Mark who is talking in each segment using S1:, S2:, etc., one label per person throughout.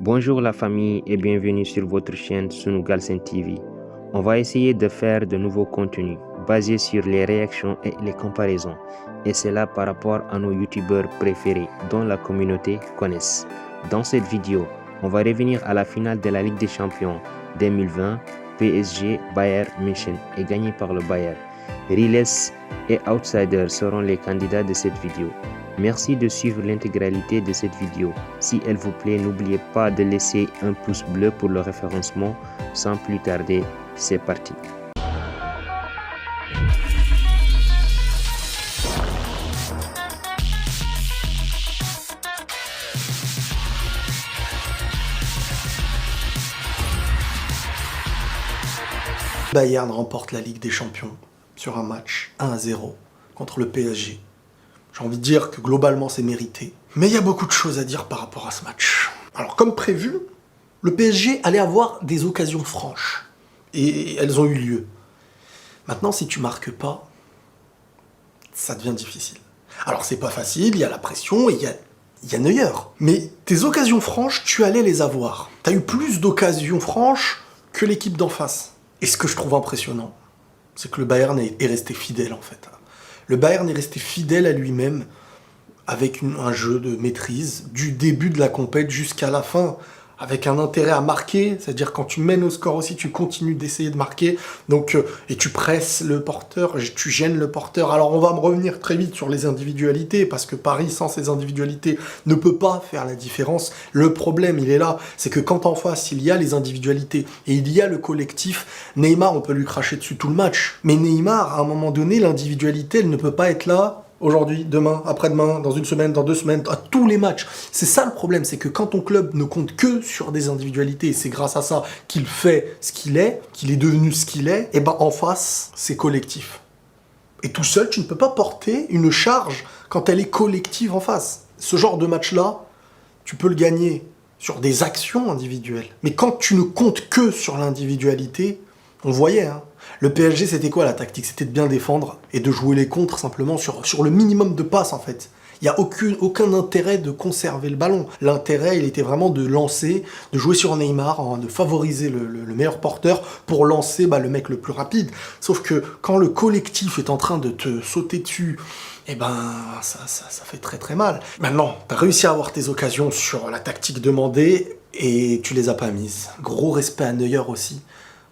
S1: Bonjour la famille et bienvenue sur votre chaîne Sunu Galsen TV. On va essayer de faire de nouveaux contenus basés sur les réactions et les comparaisons. Et c'est là par rapport à nos youtubeurs préférés dont la communauté connaisse. Dans cette vidéo, on va revenir à la finale de la Ligue des Champions 2020, PSG Bayern München est gagné par le Bayern. Riles et Outsider seront les candidats de cette vidéo. Merci de suivre l'intégralité de cette vidéo. Si elle vous plaît, n'oubliez pas de laisser un pouce bleu pour le référencement. Sans plus tarder, c'est parti.
S2: Bayern remporte la Ligue des Champions sur un match 1-0 contre le PSG. J'ai envie de dire que globalement c'est mérité. Mais il y a beaucoup de choses à dire par rapport à ce match. Alors comme prévu, le PSG allait avoir des occasions franches. Et elles ont eu lieu. Maintenant, si tu marques pas, ça devient difficile. Alors c'est pas facile, il y a la pression et il y a Neuer. Mais tes occasions franches, tu allais les avoir. Tu as eu plus d'occasions franches que l'équipe d'en face. Et ce que je trouve impressionnant, c'est que le Bayern est resté fidèle en fait. Le Bayern est resté fidèle à lui-même avec un jeu de maîtrise du début de la compète jusqu'à la fin, avec un intérêt à marquer, c'est-à-dire quand tu mènes au score aussi, tu continues d'essayer de marquer, donc, et tu presses le porteur, tu gênes le porteur. Alors on va me revenir très vite sur les individualités, parce que Paris, sans ces individualités, ne peut pas faire la différence. Le problème, il est là, c'est que quand en face, il y a les individualités, et il y a le collectif, Neymar, on peut lui cracher dessus tout le match, mais Neymar, à un moment donné, l'individualité, elle ne peut pas être là, aujourd'hui, demain, après-demain, dans une semaine, dans 2 semaines, à tous les matchs. C'est ça le problème, c'est que quand ton club ne compte que sur des individualités, et c'est grâce à ça qu'il fait ce qu'il est devenu ce qu'il est, et ben en face, c'est collectif. Et tout seul, tu ne peux pas porter une charge quand elle est collective en face. Ce genre de match-là, tu peux le gagner sur des actions individuelles. Mais quand tu ne comptes que sur l'individualité, on voyait, hein. Le PSG, c'était quoi la tactique? C'était de bien défendre et de jouer les contres simplement sur le minimum de passes en fait. Il n'y a aucun intérêt de conserver le ballon. L'intérêt, il était vraiment de lancer, de jouer sur Neymar, hein, de favoriser le meilleur porteur pour lancer le mec le plus rapide. Sauf que quand le collectif est en train de te sauter dessus, eh ben, ça fait très très mal. Maintenant, tu as réussi à avoir tes occasions sur la tactique demandée et tu les as pas mises. Gros respect à Neuer aussi.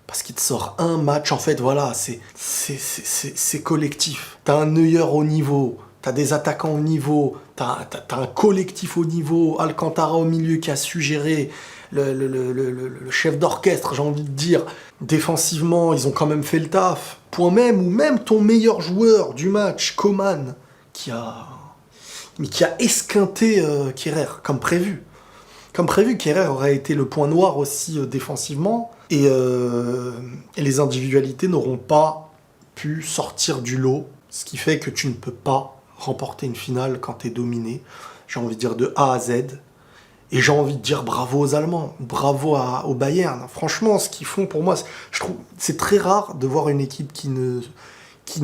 S2: Parce qu'il te sort un match, en fait, voilà, c'est collectif. T'as un Neuer au niveau, t'as des attaquants au niveau, t'as un collectif au niveau, Alcantara au milieu qui a su gérer, le chef d'orchestre, j'ai envie de dire. Défensivement, ils ont quand même fait le taf. Point même, ou même ton meilleur joueur du match, Coman, qui a esquinté Kehrer, comme prévu. Comme prévu, Kehrer aurait été le point noir aussi défensivement, et les individualités n'auront pas pu sortir du lot, ce qui fait que tu ne peux pas remporter une finale quand tu es dominé, j'ai envie de dire de A à Z, et j'ai envie de dire bravo aux Allemands, bravo au Bayern. Franchement, ce qu'ils font pour moi, je trouve c'est très rare de voir une équipe qui ne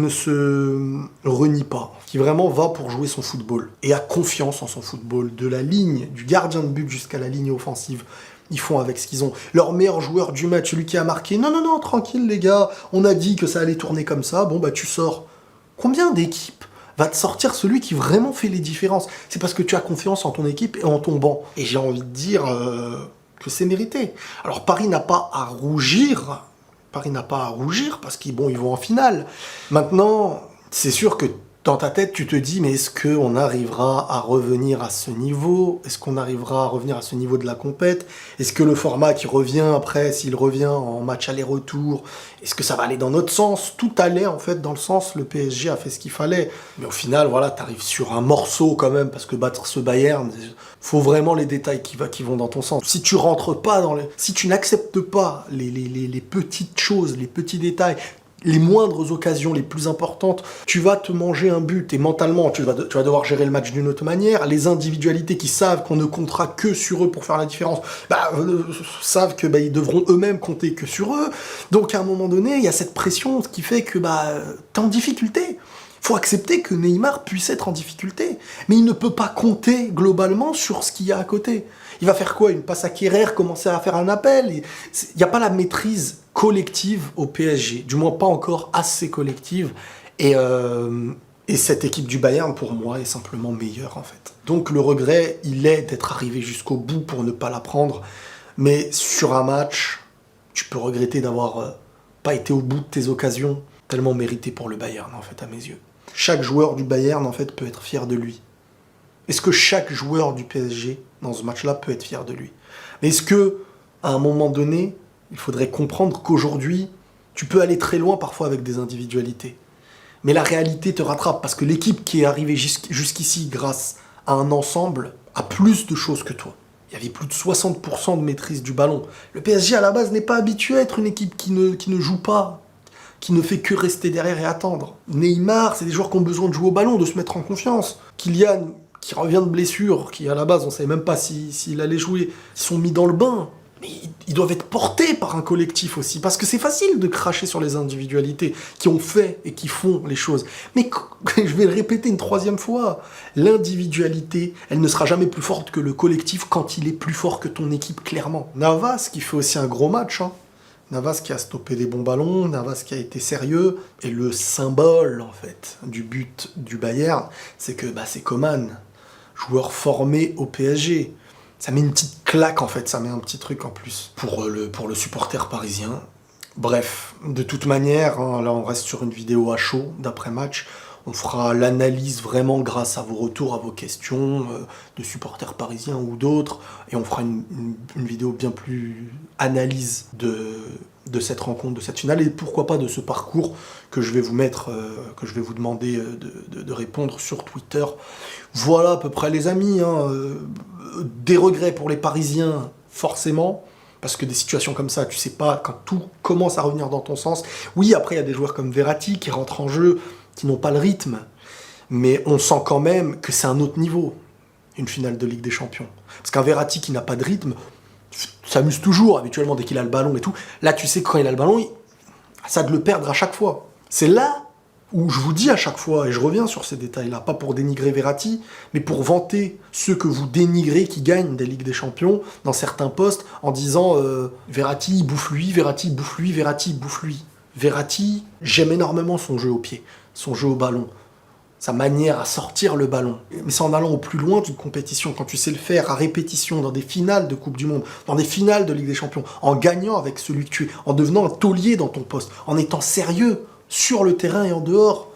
S2: se renie pas, qui vraiment va pour jouer son football, et a confiance en son football, de la ligne, du gardien de but jusqu'à la ligne offensive. Ils font avec ce qu'ils ont. Leur meilleur joueur du match, celui qui a marqué, non, tranquille les gars, on a dit que ça allait tourner comme ça, bon bah tu sors. Combien d'équipes va te sortir celui qui vraiment fait les différences? C'est parce que tu as confiance en ton équipe et en ton banc. Et j'ai envie de dire que c'est mérité. Alors Paris n'a pas à rougir, parce qu'ils vont en finale. Maintenant, c'est sûr que dans ta tête, tu te dis, mais est-ce qu'on arrivera à revenir à ce niveau? Est-ce qu'on arrivera à revenir à ce niveau de la compète? Est-ce que le format qui revient après, s'il revient en match aller-retour, est-ce que ça va aller dans notre sens? Tout allait en fait dans le sens, le PSG a fait ce qu'il fallait. Mais au final, voilà, t'arrives sur un morceau quand même, parce que battre ce Bayern, faut vraiment les détails qui vont dans ton sens. Si tu rentres pas si tu n'acceptes pas les petites choses, les petits détails, les moindres occasions les plus importantes, tu vas te manger un but et mentalement tu vas devoir gérer le match d'une autre manière. Les individualités qui savent qu'on ne comptera que sur eux pour faire la différence, savent que ils devront eux-mêmes compter que sur eux. Donc à un moment donné, il y a cette pression qui fait que t'es en difficulté. Faut accepter que Neymar puisse être en difficulté, mais il ne peut pas compter globalement sur ce qu'il y a à côté. Il va faire quoi? Une passe à Kerrer, commencer à faire un appel? Il n'y a pas la maîtrise collective au PSG, du moins pas encore assez collective. Et cette équipe du Bayern, pour moi, est simplement meilleure en fait. Donc le regret, il est d'être arrivé jusqu'au bout pour ne pas la prendre. Mais sur un match, tu peux regretter d'avoir pas été au bout de tes occasions, tellement mérité pour le Bayern en fait à mes yeux. Chaque joueur du Bayern en fait peut être fier de lui. Est-ce que chaque joueur du PSG dans ce match-là peut être fier de lui? Mais est-ce que à un moment donné, il faudrait comprendre qu'aujourd'hui, tu peux aller très loin parfois avec des individualités. Mais la réalité te rattrape parce que l'équipe qui est arrivée jusqu'ici grâce à un ensemble a plus de choses que toi. Il y avait plus de 60% de maîtrise du ballon. Le PSG à la base n'est pas habitué à être une équipe qui ne joue pas, qui ne fait que rester derrière et attendre. Neymar, c'est des joueurs qui ont besoin de jouer au ballon, de se mettre en confiance. Kylian, qui revient de blessure, qui à la base on ne savait même pas s'il allait jouer, ils sont mis dans le bain. Mais ils doivent être portés par un collectif aussi, parce que c'est facile de cracher sur les individualités qui ont fait et qui font les choses. Mais je vais le répéter une troisième fois, l'individualité, elle ne sera jamais plus forte que le collectif quand il est plus fort que ton équipe, clairement. Navas qui fait aussi un gros match, hein. Navas qui a stoppé des bons ballons, Navas qui a été sérieux, et le symbole en fait du but du Bayern, c'est que c'est Coman, joueur formé au PSG. Ça met une petite claque en fait, ça met un petit truc en plus pour le supporter parisien. Bref, de toute manière, hein, là on reste sur une vidéo à chaud d'après-match. On fera l'analyse vraiment grâce à vos retours, à vos questions de supporters parisiens ou d'autres. Et on fera une vidéo bien plus analyse de cette rencontre, de cette finale. Et pourquoi pas de ce parcours que je vais vous mettre, que je vais vous demander de répondre sur Twitter. Voilà à peu près les amis. Hein, des regrets pour les Parisiens, forcément. Parce que des situations comme ça, tu sais pas, quand tout commence à revenir dans ton sens. Oui, après il y a des joueurs comme Verratti qui rentrent en jeu, qui n'ont pas le rythme, mais on sent quand même que c'est un autre niveau, une finale de Ligue des Champions. Parce qu'un Verratti qui n'a pas de rythme s'amuse toujours, habituellement, dès qu'il a le ballon et tout. Là, tu sais que quand il a le ballon, ça de le perdre à chaque fois. C'est là où je vous dis à chaque fois, et je reviens sur ces détails-là, pas pour dénigrer Verratti, mais pour vanter ceux que vous dénigrez qui gagnent des Ligues des Champions dans certains postes, en disant Verratti bouffe lui, Verratti bouffe lui, Verratti bouffe lui. Verratti, j'aime énormément son jeu au pied, son jeu au ballon, sa manière à sortir le ballon. Mais c'est en allant au plus loin d'une compétition, quand tu sais le faire à répétition, dans des finales de Coupe du Monde, dans des finales de Ligue des Champions, en gagnant avec celui que tu es, en devenant un taulier dans ton poste, en étant sérieux sur le terrain et en dehors.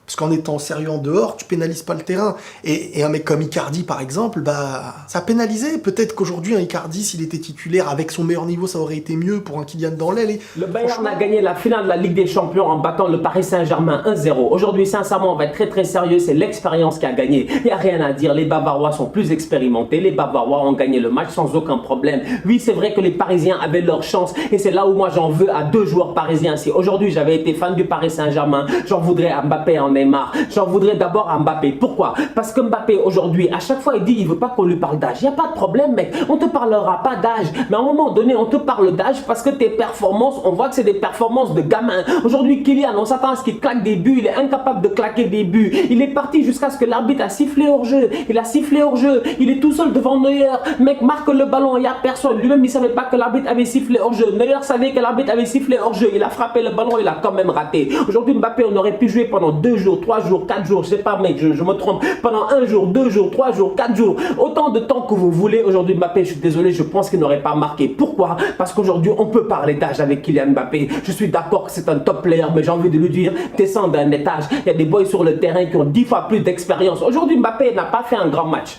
S2: Parce qu'en étant sérieux en dehors, tu pénalises pas le terrain. Et un mec comme Icardi, par exemple, ça a pénalisé. Peut-être qu'aujourd'hui, un Icardi, s'il était titulaire avec son meilleur niveau, ça aurait été mieux pour un Kylian dans l'aile.
S3: Le Bayern a gagné la finale de la Ligue des Champions en battant le Paris Saint-Germain 1-0. Aujourd'hui, sincèrement, on va être très très sérieux. C'est l'expérience qui a gagné. Il n'y a rien à dire. Les Bavarois sont plus expérimentés. Les Bavarois ont gagné le match sans aucun problème. Oui, c'est vrai que les Parisiens avaient leur chance. Et c'est là où moi, j'en veux à deux joueurs parisiens. Si aujourd'hui, j'avais été fan du Paris Saint-Germain, j'en voudrais à Mbappé en Neymar. J'en voudrais d'abord à Mbappé. Pourquoi? Parce que Mbappé aujourd'hui, à chaque fois il dit il veut pas qu'on lui parle d'âge. Il n'y a pas de problème mec, on te parlera pas d'âge. Mais à un moment donné on te parle d'âge parce que tes performances, on voit que c'est des performances de gamin. Aujourd'hui Kylian, on s'attend à ce qu'il claque des buts, il est incapable de claquer des buts. Il est parti jusqu'à ce que l'arbitre a sifflé hors jeu. Il a sifflé hors jeu, il est tout seul devant Neuer. Mec marque le ballon, il n'y a personne. Lui-même il savait pas que l'arbitre avait sifflé hors jeu. Neuer savait que l'arbitre avait sifflé hors jeu. Il a frappé le ballon, il a quand même raté. Aujourd'hui Mbappé, on aurait pu jouer pendant 2 jours, 3 jours, 4 jours, je sais pas mec, je me trompe, pendant 1 jour, 2 jours, 3 jours, 4 jours, autant de temps que vous voulez. Aujourd'hui Mbappé, je suis désolé, je pense qu'il n'aurait pas marqué. Pourquoi? Parce qu'aujourd'hui on peut parler d'âge avec Kylian Mbappé. Je suis d'accord que c'est un top player, mais j'ai envie de lui dire, descends d'un étage. Il y a des boys sur le terrain qui ont 10 fois plus d'expérience. Aujourd'hui Mbappé n'a pas fait un grand match.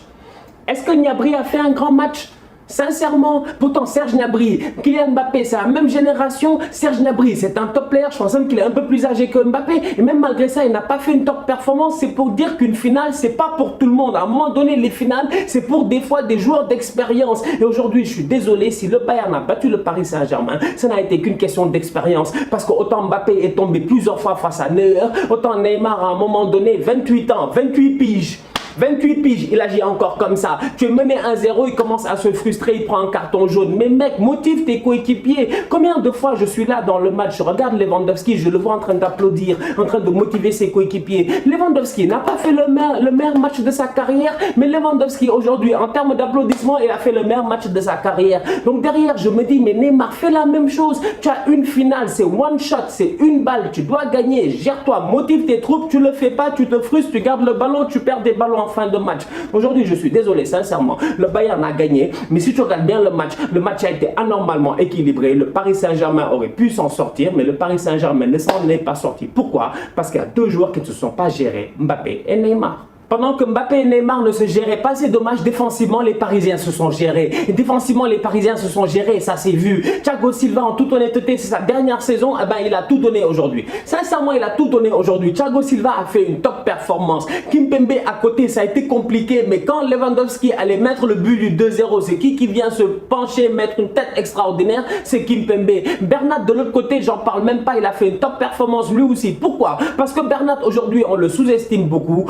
S3: Est-ce que Gnabry a fait un grand match? Sincèrement, pourtant Serge Gnabry, Kylian Mbappé, c'est la même génération. Serge Gnabry, c'est un top player. Je pense même qu'il est un peu plus âgé que Mbappé. Et même malgré ça, il n'a pas fait une top performance. C'est pour dire qu'une finale, c'est pas pour tout le monde. À un moment donné, les finales, c'est pour des fois des joueurs d'expérience. Et aujourd'hui, je suis désolé, si le Bayern a battu le Paris Saint-Germain, ça n'a été qu'une question d'expérience. Parce que autant Mbappé est tombé plusieurs fois face à Neuer, autant Neymar à un moment donné, 28 ans, 28 piges. 28 piges, il agit encore comme ça. Tu es mené 1-0, il commence à se frustrer, il prend un carton jaune. Mais mec, motive tes coéquipiers. Combien de fois je suis là dans le match, je regarde Lewandowski, je le vois en train d'applaudir, en train de motiver ses coéquipiers. Lewandowski n'a pas fait le meilleur match de sa carrière, mais Lewandowski aujourd'hui, en termes d'applaudissements, il a fait le meilleur match de sa carrière. Donc derrière, je me dis, mais Neymar, fais la même chose. Tu as une finale, c'est one shot, c'est une balle, tu dois gagner. Gère-toi, motive tes troupes, tu le fais pas, tu te frustres, tu gardes le ballon, tu perds des ballons en fin de match. Aujourd'hui, je suis désolé, sincèrement, le Bayern a gagné, mais si tu regardes bien le match a été anormalement équilibré. Le Paris Saint-Germain aurait pu s'en sortir, mais le Paris Saint-Germain ne s'en est pas sorti. Pourquoi? Parce qu'il y a deux joueurs qui ne se sont pas gérés, Mbappé et Neymar. Pendant que Mbappé et Neymar ne se géraient pas, c'est dommage, défensivement, les Parisiens se sont gérés. Et défensivement, les Parisiens se sont gérés, ça s'est vu. Thiago Silva, en toute honnêteté, c'est sa dernière saison, eh ben, il a tout donné aujourd'hui. Sincèrement, il a tout donné aujourd'hui. Thiago Silva a fait une top performance. Kimpembe à côté, ça a été compliqué, mais quand Lewandowski allait mettre le but du 2-0, c'est qui vient se pencher, mettre une tête extraordinaire? C'est Kimpembe. Bernat, de l'autre côté, j'en parle même pas, il a fait une top performance lui aussi. Pourquoi? Parce que Bernat, aujourd'hui, on le sous-estime beaucoup,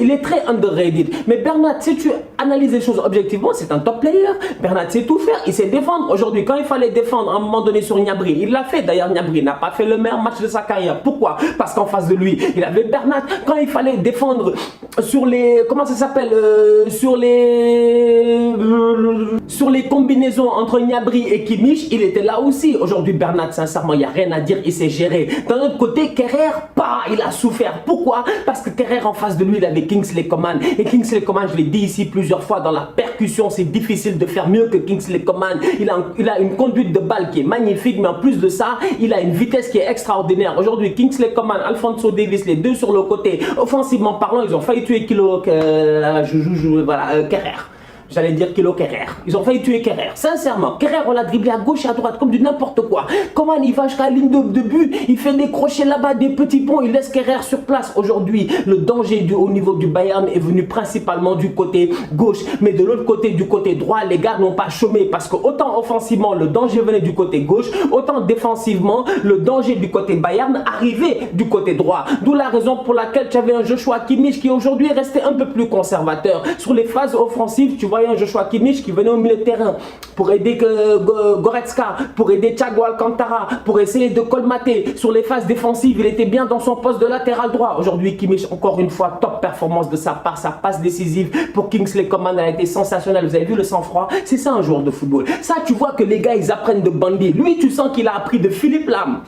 S3: il est très underrated. Mais Bernat, si tu analyses les choses objectivement, c'est un top player. Bernat sait tout faire, il sait défendre. Aujourd'hui, quand il fallait défendre à un moment donné sur Gnabry, il l'a fait. D'ailleurs, Gnabry n'a pas fait le meilleur match de sa carrière. Pourquoi? Parce qu'en face de lui, il avait Bernat. Quand il fallait défendre sur les... Comment ça s'appelle sur les combinaisons entre Gnabry et Kimmich, il était là aussi. Aujourd'hui, Bernat, sincèrement, il n'y a rien à dire, il s'est géré. D'un autre côté, Kerrer, il a souffert. Pourquoi? Parce que Kerrer, en face de lui, il avait Kingsley Coman. Et Kingsley Coman, je l'ai dit ici plusieurs fois, dans la percussion, c'est difficile de faire mieux que Kingsley Coman. Il a une conduite de balle qui est magnifique, mais en plus de ça, il a une vitesse qui est extraordinaire. Aujourd'hui, Kingsley Coman, Alphonso Davies, les deux sur le côté, offensivement parlant, ils ont failli tuer Kerrer. J'allais dire Kilo Kerrer. Ils ont failli tuer Kerrer. Sincèrement, Kerrer, on l'a dribblé à gauche et à droite comme du n'importe quoi. Comment il va jusqu'à la ligne de but? Il fait des crochets là-bas, des petits ponts. Il laisse Kerrer sur place. Aujourd'hui, le danger au niveau du Bayern est venu principalement du côté gauche. Mais de l'autre côté, du côté droit, les gars n'ont pas chômé. Parce que autant offensivement, le danger venait du côté gauche, autant défensivement, le danger du côté Bayern arrivait du côté droit. D'où la raison pour laquelle tu avais un Joshua Kimmich qui aujourd'hui est resté un peu plus conservateur. Sur les phases offensives, tu voyais un Joshua Kimmich qui venait au milieu de terrain pour aider Goretzka, pour aider Thiago Alcantara, pour essayer de colmater. Sur les phases défensives, il était bien dans son poste de latéral droit. Aujourd'hui, Kimmich, encore une fois, top performance de sa part. Sa passe décisive pour Kingsley Coman a été sensationnelle. Vous avez vu le sang-froid? C'est ça un joueur de football. Ça, tu vois que les gars, ils apprennent de Bandi. Lui, tu sens qu'il a appris de Philippe Lam.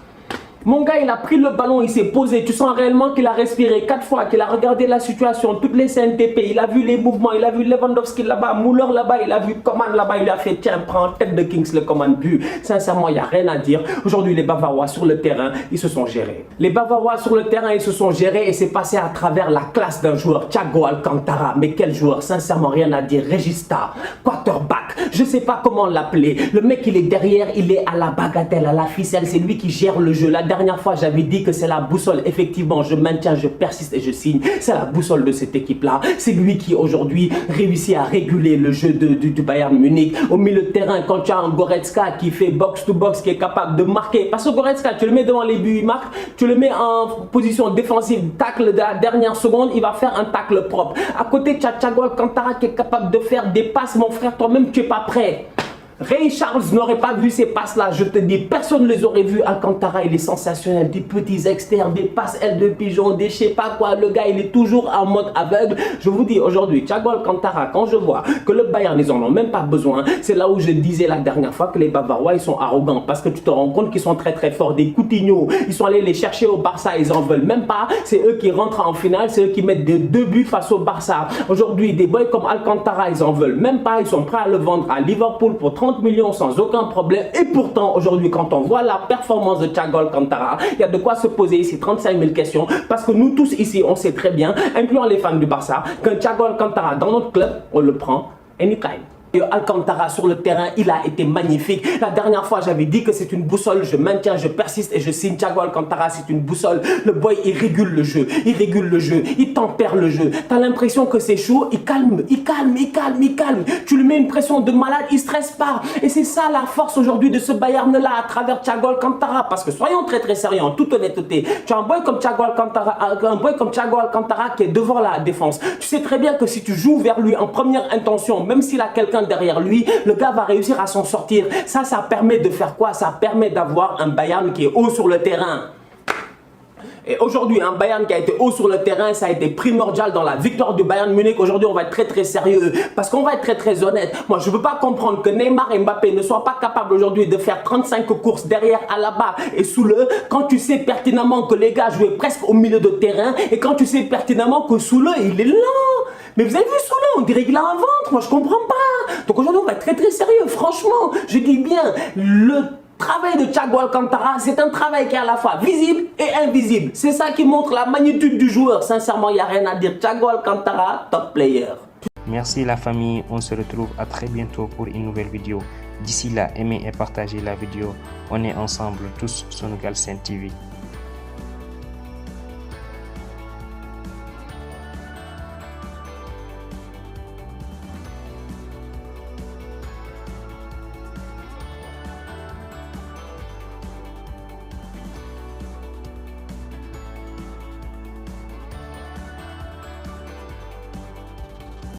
S3: Mon gars, il a pris le ballon, il s'est posé. Tu sens réellement qu'il a respiré 4 fois, qu'il a regardé la situation, toutes les CNTP. Il a vu les mouvements, il a vu Lewandowski là-bas, Müller là-bas, il a vu Coman là-bas. Il a fait, tiens, prends tête de Kingsley Coman, but. Sincèrement, il n'y a rien à dire. Aujourd'hui, les Bavarois sur le terrain, ils se sont gérés. Les Bavarois sur le terrain, ils se sont gérés et c'est passé à travers la classe d'un joueur, Thiago Alcantara. Mais quel joueur? Sincèrement, rien à dire. Regista, quarterback, je ne sais pas comment l'appeler. Le mec, il est derrière, il est à la bagatelle, à la ficelle. C'est lui qui gère le jeu. La dernière fois, j'avais dit que c'est la boussole. Effectivement, je maintiens, je persiste et je signe. C'est la boussole de cette équipe-là. C'est lui qui, aujourd'hui, réussit à réguler le jeu du Bayern Munich. Au milieu de terrain, quand tu as un Goretzka qui fait box-to-box, qui est capable de marquer. Parce que Goretzka, tu le mets devant les buts, il marque. Tu le mets en position défensive, tacle de la dernière seconde, il va faire un tacle propre. À côté, tu as Thiago Alcantara qui est capable de faire des passes. Mon frère, toi-même, tu n'es pas prêt. Ray Charles n'aurait pas vu ces passes-là, je te dis, personne ne les aurait vus. Alcantara, il est sensationnel, des petits externes, des passes ailes de pigeon, des je sais pas quoi. Le gars, il est toujours en mode aveugle. Je vous dis, aujourd'hui, Thiago Alcantara, quand je vois que le Bayern, ils en ont même pas besoin, c'est là où je disais la dernière fois que les Bavarois, ils sont arrogants parce que tu te rends compte qu'ils sont très très forts. Des Coutinho, ils sont allés les chercher au Barça, ils en veulent même pas. C'est eux qui rentrent en finale, c'est eux qui mettent des 2 buts face au Barça. Aujourd'hui, des boys comme Alcantara, ils en veulent même pas. Ils sont prêts à le vendre à Liverpool pour 30 millions sans aucun problème. Et pourtant, aujourd'hui, quand on voit la performance de Thiago Alcantara, il y a de quoi se poser ici 35 000 questions. Parce que nous tous ici, on sait très bien, incluant les fans du Barça, qu'un Thiago Alcantara dans notre club, on le prend anytime. Alcantara sur le terrain, il a été magnifique. La dernière fois, j'avais dit que c'est une boussole. Je maintiens, je persiste et je signe. Thiago Alcantara, c'est une boussole. Le boy, il régule le jeu. Il régule le jeu. Il tempère le jeu. T'as l'impression que c'est chaud. Il calme, il calme, il calme, il calme. Tu lui mets une pression de malade, il stresse pas. Et c'est ça la force aujourd'hui de ce Bayern-là à travers Thiago Alcantara. Parce que soyons très très sérieux, en toute honnêteté. Tu as un boy comme Thiago Alcantara qui est devant la défense. Tu sais très bien que si tu joues vers lui en première intention, même s'il a quelqu'un derrière lui, le gars va réussir à s'en sortir. Ça permet de faire quoi? Ça permet d'avoir un Bayern qui est haut sur le terrain. Et aujourd'hui, un Bayern qui a été haut sur le terrain, ça a été primordial dans la victoire du Bayern Munich. Aujourd'hui, on va être très très sérieux parce qu'on va être très très honnête. Moi, je ne veux pas comprendre que Neymar et Mbappé ne soient pas capables aujourd'hui de faire 35 courses derrière Alaba et Soule quand tu sais pertinemment que les gars jouaient presque au milieu de terrain et quand tu sais pertinemment que Soule, il est lent. Mais vous avez vu Soule, on dirait qu'il a un ventre. Moi, je comprends pas. Donc aujourd'hui, on va être très très sérieux. Franchement, je dis bien, le travail de Thiago Alcantara, c'est un travail qui est à la fois visible et invisible. C'est ça qui montre la magnitude du joueur. Sincèrement, il n'y a rien à dire. Thiago Alcantara, top player.
S1: Merci la famille, on se retrouve à très bientôt pour une nouvelle vidéo. D'ici là, aimez et partagez la vidéo. On est ensemble tous sur Galsen TV.